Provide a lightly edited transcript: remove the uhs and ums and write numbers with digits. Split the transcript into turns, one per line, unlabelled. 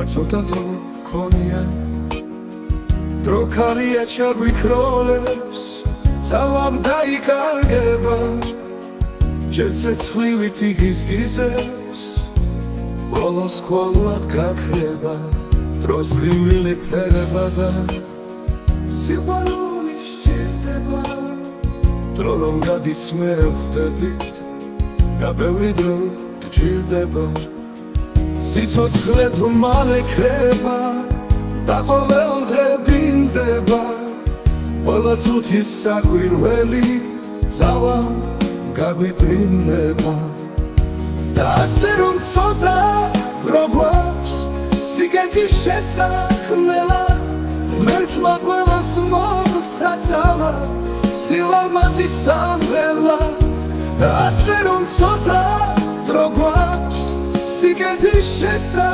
ცოტა დრო ქონია დრო ქარია ჩაგვიქროლებს ძალამ დაიკარგება ჯერ ცეცხლივით იგიზგიზებს ბოლოს ყოლად გაქრება დროს ღივილი ფერება და სიყვარული სჭირდება დრო რომ გადის მე ვხვდებით რა ბევრი დრო გჭირდება სიცოცხლე თუ მალე ქრება და ყოველდღე მინდება ყველა წუთის საკვირველი ძალა გაგვიფრინდება და ასე რომ ცოტა დრო გვაქვს სიგეთის შესაქმნელად მერთმა ყველას მოგვცა ძალა სილამაზის სამღერლად და ასე რომ ცოტა დრო გვაქვს სიგეთის შესაქმნელად